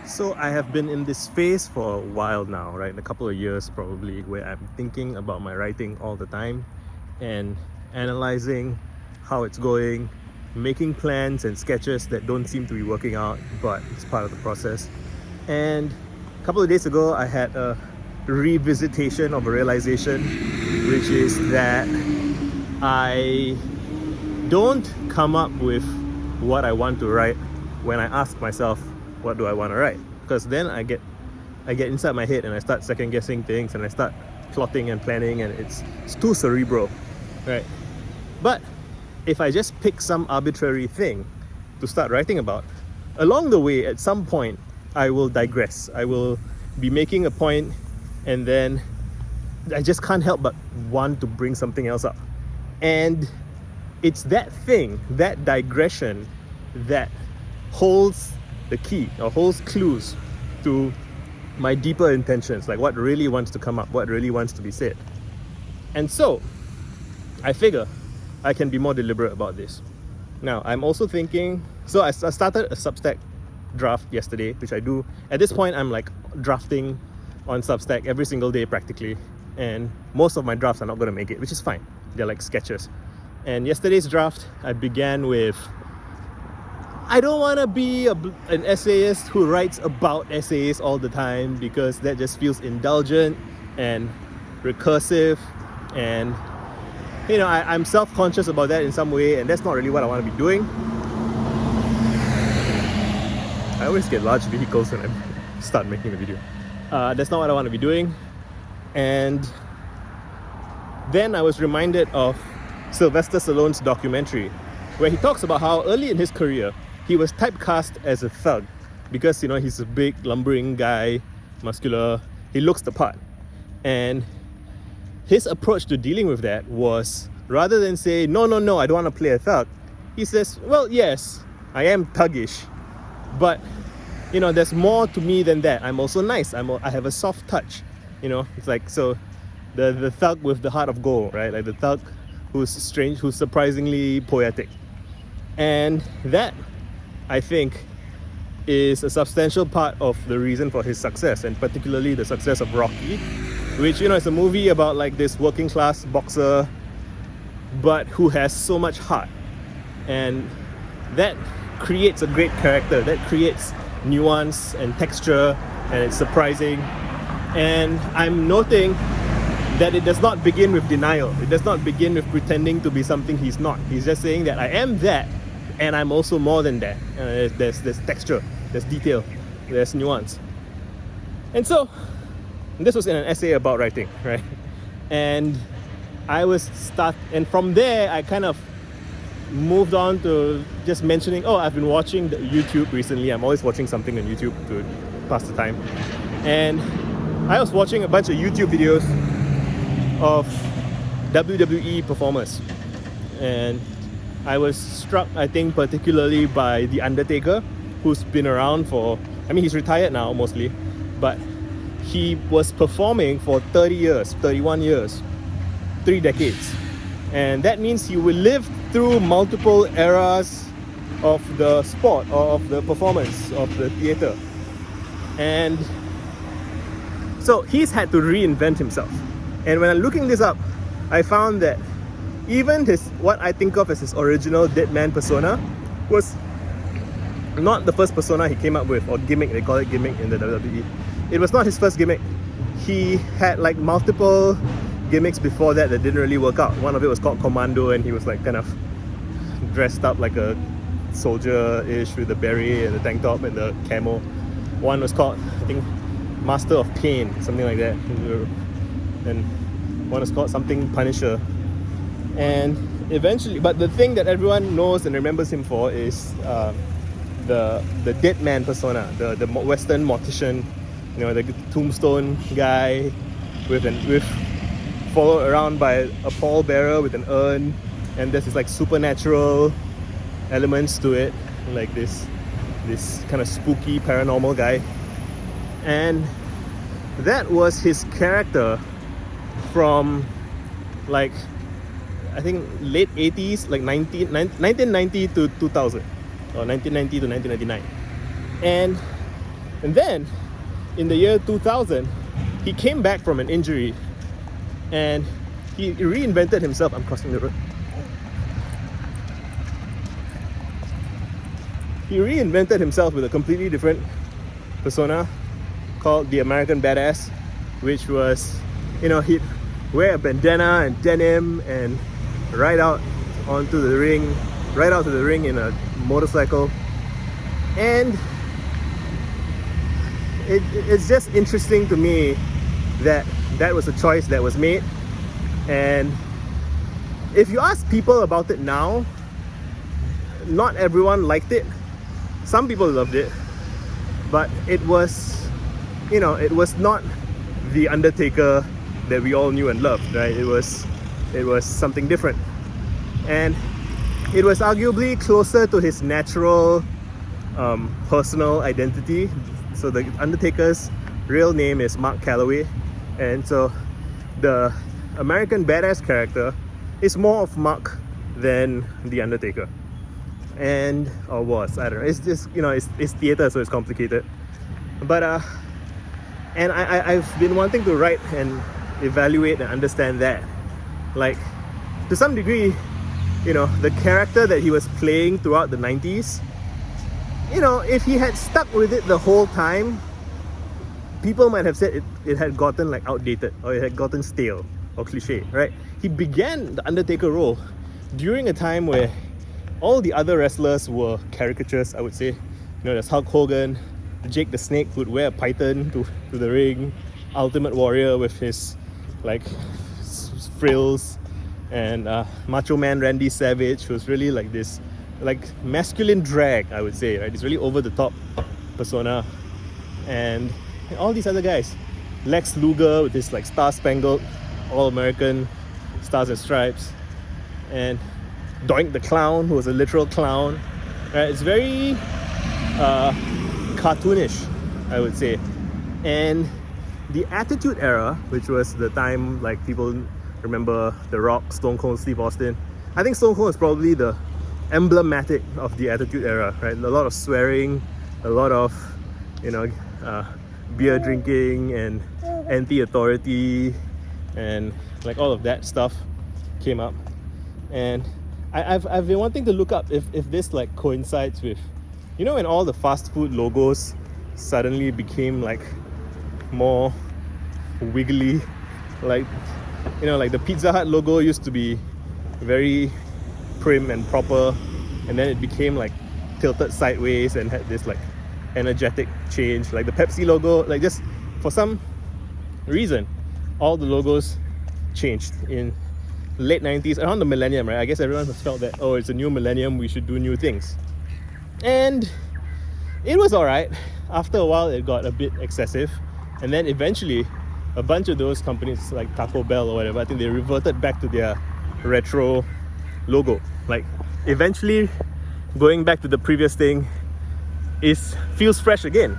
So I have been in this phase for a while now, right? A couple of years probably, where I'm thinking about my writing all the time and analyzing how it's going, making plans and sketches that don't seem to be working out, but it's part of the process. And a couple of days ago, I had a revisitation of a realization, which is that I don't come up with what I want to write when I ask myself, what do I want to write? Because then I get inside my head and I start second guessing things and I start plotting and planning, and it's too cerebral, right? But if I just pick some arbitrary thing to start writing about, along the way at some point I will digress. I will be making a point and then I just can't help but want to bring something else up. And it's that thing, that digression, that holds the key or holds clues to my deeper intentions, like what really wants to come up, what really wants to be said. And so I figure I can be more deliberate about this. Now I'm also thinking, so I started a Substack draft yesterday, which I do. At this point I'm like drafting on Substack every single day practically, and most of my drafts are not going to make it, which is fine. They're like sketches. And yesterday's draft, I began with, I don't want to be an essayist who writes about essays all the time, because that just feels indulgent and recursive, and you know, I'm self-conscious about that in some way, and that's not really what I want to be doing. I always get large vehicles when I start making a video. That's not what I want to be doing. And then I was reminded of Sylvester Stallone's documentary, where he talks about how early in his career he was typecast as a thug because, you know, he's a big lumbering guy, muscular, he looks the part. And his approach to dealing with that was, rather than say, no, I don't want to play a thug, he says, well, yes, I am thuggish, but you know, there's more to me than that. I'm also nice. I have a soft touch. You know, it's like, so the thug with the heart of gold, right? Like the thug who's strange, who's surprisingly poetic. And that, I think, is a substantial part of the reason for his success, and particularly the success of Rocky, which, you know, is a movie about like this working class boxer, but who has so much heart. And that creates a great character, that creates nuance and texture, and it's surprising. And I'm noting that it does not begin with denial. It does not begin with pretending to be something he's not. He's just saying that I am that, and I'm also more than that. There's texture, there's detail, there's nuance. And so this was in an essay about writing, right? And and from there I kind of moved on to just mentioning, I've been watching YouTube recently. I'm always watching something on YouTube to pass the time. And I was watching a bunch of YouTube videos of WWE performers. And I was struck, I think, particularly by The Undertaker, who's been around for, he's retired now mostly, but he was performing for 30 years, 31 years, 3 decades. And that means he will live through multiple eras of the sport or of the performance, of the theatre. And so he's had to reinvent himself. And when I'm looking this up, I found that even what I think of as his original dead man persona was not the first persona he came up with, or gimmick, they call it gimmick in the WWE. It was not his first gimmick. He had like multiple gimmicks before that didn't really work out. One of it was called Commando, and he was like kind of dressed up like a soldier-ish with the beret and the tank top and the camo. One was called, I think, Master of Pain, something like that. And one was called something Punisher. And eventually, but the thing that everyone knows and remembers him for is the dead man persona, the Western mortician, you know, the tombstone guy with followed around by a pallbearer with an urn, and there's this like supernatural elements to it, like this kind of spooky paranormal guy. And that was his character from like, I think late 80s, like 1990 to 2000, or 1990 to 1999. And And then in the year 2000, he came back from an injury and he reinvented himself. I'm crossing the road. He reinvented himself with a completely different persona called the American Badass, which was, he'd wear a bandana and denim and ride out to the ring in a motorcycle. And it's just interesting to me that was a choice that was made. And if you ask people about it now, not everyone liked it. Some people loved it, but it was not the Undertaker that we all knew and loved, right? It was something different, and it was arguably closer to his natural personal identity. So the Undertaker's real name is Mark Calloway, and so the American Badass character is more of Mark than the Undertaker. And or was, I don't know, it's just, it's theater, so it's complicated. But and I've been wanting to write and evaluate and understand that, like, to some degree, the character that he was playing throughout the 90s, if he had stuck with it the whole time, people might have said it had gotten like outdated, or it had gotten stale or cliche, right? He began the Undertaker role during a time where all the other wrestlers were caricatures, I would say. There's Hulk Hogan, Jake the Snake would wear a python to the ring, Ultimate Warrior with his like frills, and Macho Man Randy Savage was really like this like masculine drag, I would say, right? This really over the top persona. And all these other guys, Lex Luger with his like star-spangled all-American stars and stripes, and Doink the Clown, who was a literal clown. It's very cartoonish, I would say. And the Attitude Era, which was the time like people remember The Rock, Stone Cold Steve Austin. I think Stone Cold is probably the emblematic of the Attitude Era, right? A lot of swearing, a lot of beer drinking and anti-authority, and like all of that stuff came up. And I've been wanting to look up if this like coincides with, when all the fast food logos suddenly became like more wiggly, like like the Pizza Hut logo used to be very prim and proper, and then it became like tilted sideways and had this like energetic change. Like the Pepsi logo, like just for some reason, all the logos changed in late 90s, around the millennium, right? I guess everyone has felt that, it's a new millennium, we should do new things. And it was alright. After a while, it got a bit excessive. And then eventually, a bunch of those companies like Taco Bell or whatever, I think they reverted back to their retro logo. Like, eventually, going back to the previous thing feels fresh again.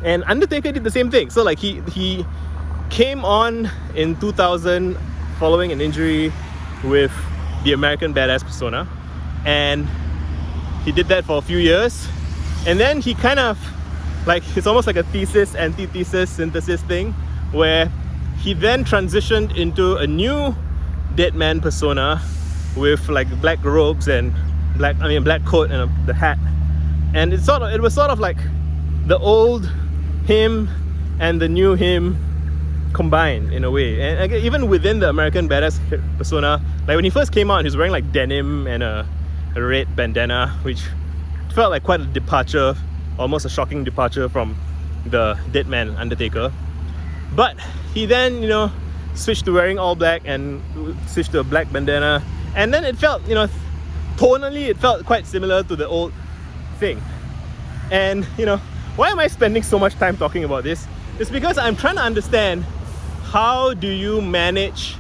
And Undertaker did the same thing. So like he came on in 2000 following an injury with the American Badass persona, and he did that for a few years, and then he kind of like, it's almost like a thesis, antithesis, synthesis thing, where he then transitioned into a new dead man persona with like black robes and black coat and the hat, and it was sort of like the old him and the new him combined in a way. And again, even within the American Badass persona, like when he first came out, he was wearing like denim and a red bandana, which felt like quite a departure, almost a shocking departure from the dead man Undertaker. But he then, switched to wearing all black and switched to a black bandana, and then it felt, tonally it felt quite similar to the old thing. And why am I spending so much time talking about this? It's because I'm trying to understand, how do you manage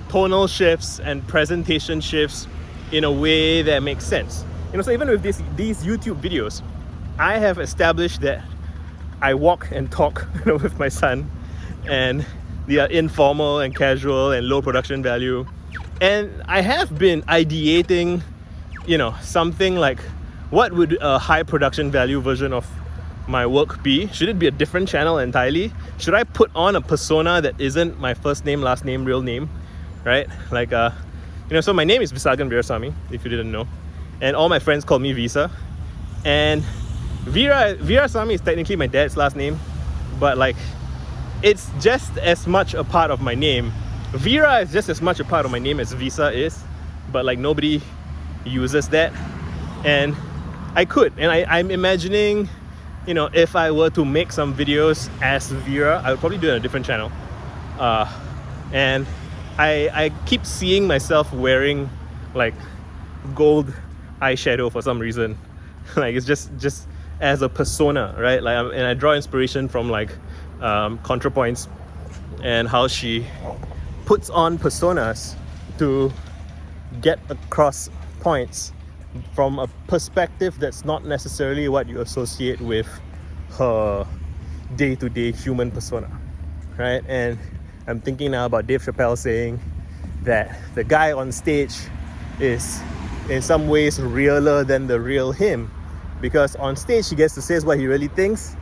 tonal shifts and presentation shifts in a way that makes sense? So even with these YouTube videos, I have established that I walk and talk with my son, and they are informal and casual and low production value. And I have been ideating, something like, what would a high production value version of my work be? Should it be a different channel entirely? Should I put on a persona that isn't my first name, last name, real name, right? Like, so my name is Visagan Veerasamy, if you didn't know, and all my friends call me Visa, and Veerasamy is technically my dad's last name, but like, it's just as much a part of my name. Veera is just as much a part of my name as Visa is, but like nobody uses that, and I could, and I'm imagining, if I were to make some videos as Veera, I would probably do it on a different channel. And I keep seeing myself wearing like gold eyeshadow for some reason. Like it's just as a persona, right? Like, and I draw inspiration from like ContraPoints and how she puts on personas to get across points from a perspective that's not necessarily what you associate with her day-to-day human persona, right? And I'm thinking now about Dave Chappelle saying that the guy on stage is in some ways realer than the real him, because on stage he gets to say what he really thinks,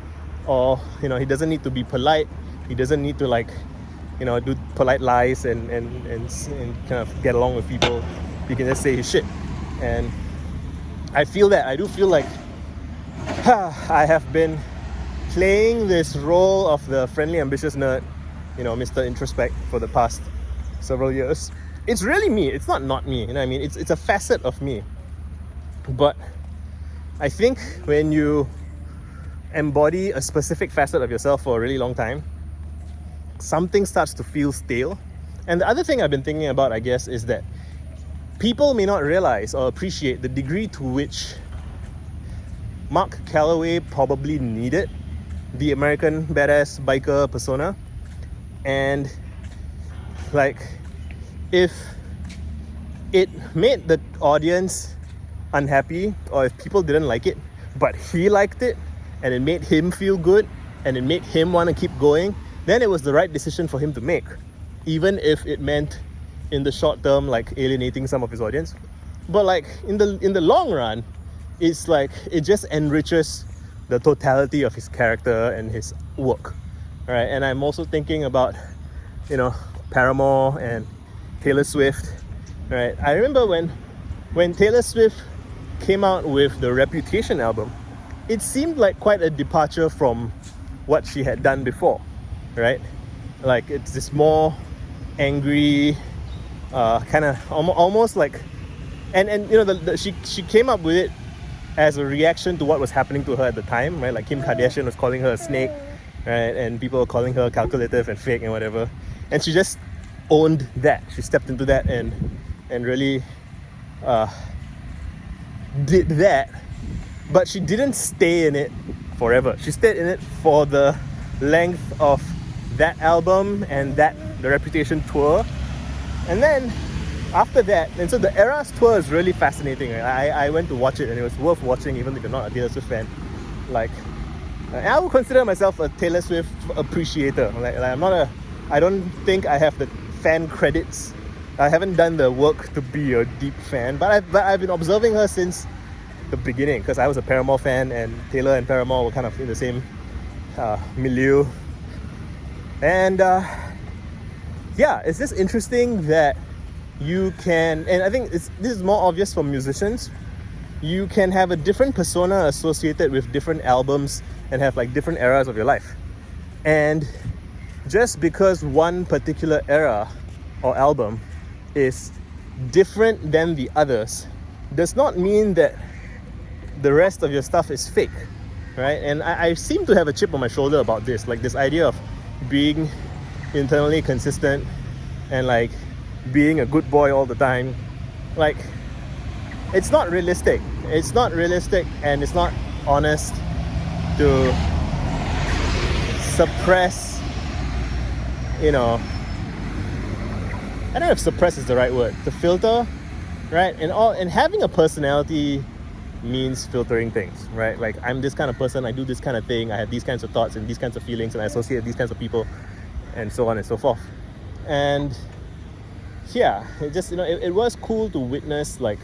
or he doesn't need to be polite, he doesn't need to like do polite lies and kind of get along with people. He can just say his shit. And I do feel like I have been playing this role of the friendly ambitious nerd, Mr. Introspect, for the past several years. It's really me, it's not me, you know what I mean? It's a facet of me. But I think when you embody a specific facet of yourself for a really long time, something starts to feel stale. And the other thing I've been thinking about, I guess, is that people may not realize or appreciate the degree to which Mark Calloway probably needed the American badass biker persona. And like, if it made the audience unhappy, or if people didn't like it, but he liked it, and it made him feel good, and it made him want to keep going, then it was the right decision for him to make, even if it meant in the short term like alienating some of his audience. But like in the long run, it's like it just enriches the totality of his character and his work, right? And I'm also thinking about Paramore and Taylor Swift, right? I remember when Taylor Swift came out with the Reputation album, it seemed like quite a departure from what she had done before, right? Like it's this more angry, kind of almost like, and she came up with it as a reaction to what was happening to her at the time, right? Like Kim Kardashian was calling her a snake, right? And people were calling her calculative and fake and whatever. And she just owned that. She stepped into that and really did that. But she didn't stay in it forever. She stayed in it for the length of that album and the Reputation tour. And then after that, and so the Eras tour is really fascinating. I went to watch it, and it was worth watching even if you're not a Taylor Swift fan. Like, I would consider myself a Taylor Swift appreciator. Like I don't think I have the fan credits. I haven't done the work to be a deep fan, but I've been observing her since the beginning, because I was a Paramore fan, and Taylor and Paramore were kind of in the same milieu. And it's just interesting that you can, and I think this is more obvious for musicians, you can have a different persona associated with different albums and have like different eras of your life. And just because one particular era or album is different than the others does not mean that the rest of your stuff is fake, right? And I seem to have a chip on my shoulder about this, like this idea of being internally consistent and like being a good boy all the time. Like, it's not realistic. It's not realistic, and it's not honest to suppress, I don't know if suppress is the right word, to filter, right? And having a personality means filtering things, right? Like, I'm this kind of person, I do this kind of thing, I have these kinds of thoughts and these kinds of feelings, and I associate these kinds of people, and so on and so forth. And yeah, it just, it was cool to witness, like,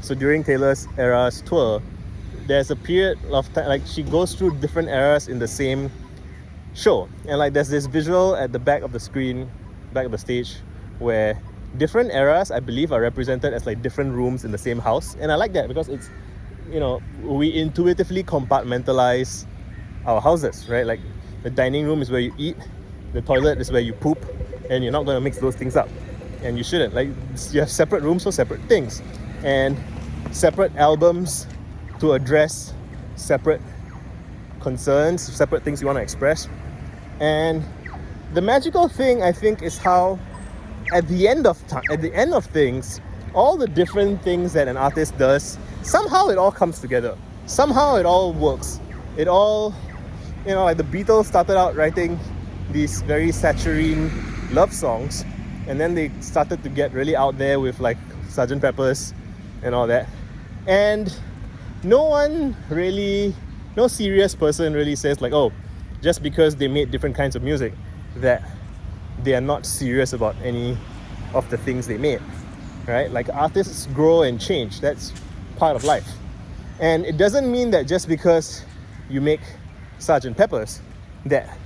so during Taylor's Eras tour, there's a period of time, like she goes through different eras in the same show, and like there's this visual at the back of the screen, back of the stage, where different eras, I believe, are represented as like different rooms in the same house. And I like that because it's, you know, we intuitively compartmentalize our houses, right? Like the dining room is where you eat, the toilet is where you poop, and you're not going to mix those things up, and you shouldn't. Like, you have separate rooms for separate things, and separate albums to address separate concerns, separate things you want to express. And the magical thing, I think, is how at the end of things, all the different things that an artist does, somehow it all comes together. Somehow it all works. It all, you know, like the Beatles started out writing these very saccharine love songs, and then they started to get really out there with like Sgt. Pepper's and all that. And no serious person really says like, oh, just because they made different kinds of music, that they are not serious about any of the things they made, right? Like, artists grow and change. That's part of life. And it doesn't mean that just because you make Sgt. Pepper's that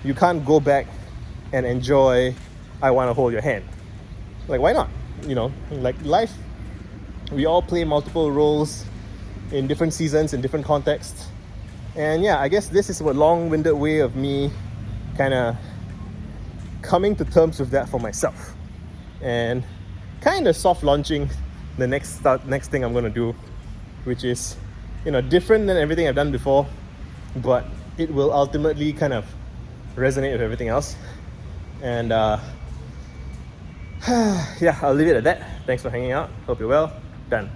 you can't go back and enjoy I Want to Hold Your Hand. Like, why not? You know, like life, we all play multiple roles in different seasons, in different contexts. And yeah, I guess this is a long-winded way of me kind of coming to terms with that for myself, and kind of soft launching the next thing I'm going to do, which is, you know, different than everything I've done before, but it will ultimately kind of resonate with everything else. And yeah, I'll leave it at that. Thanks for hanging out. Hope you're well. Done.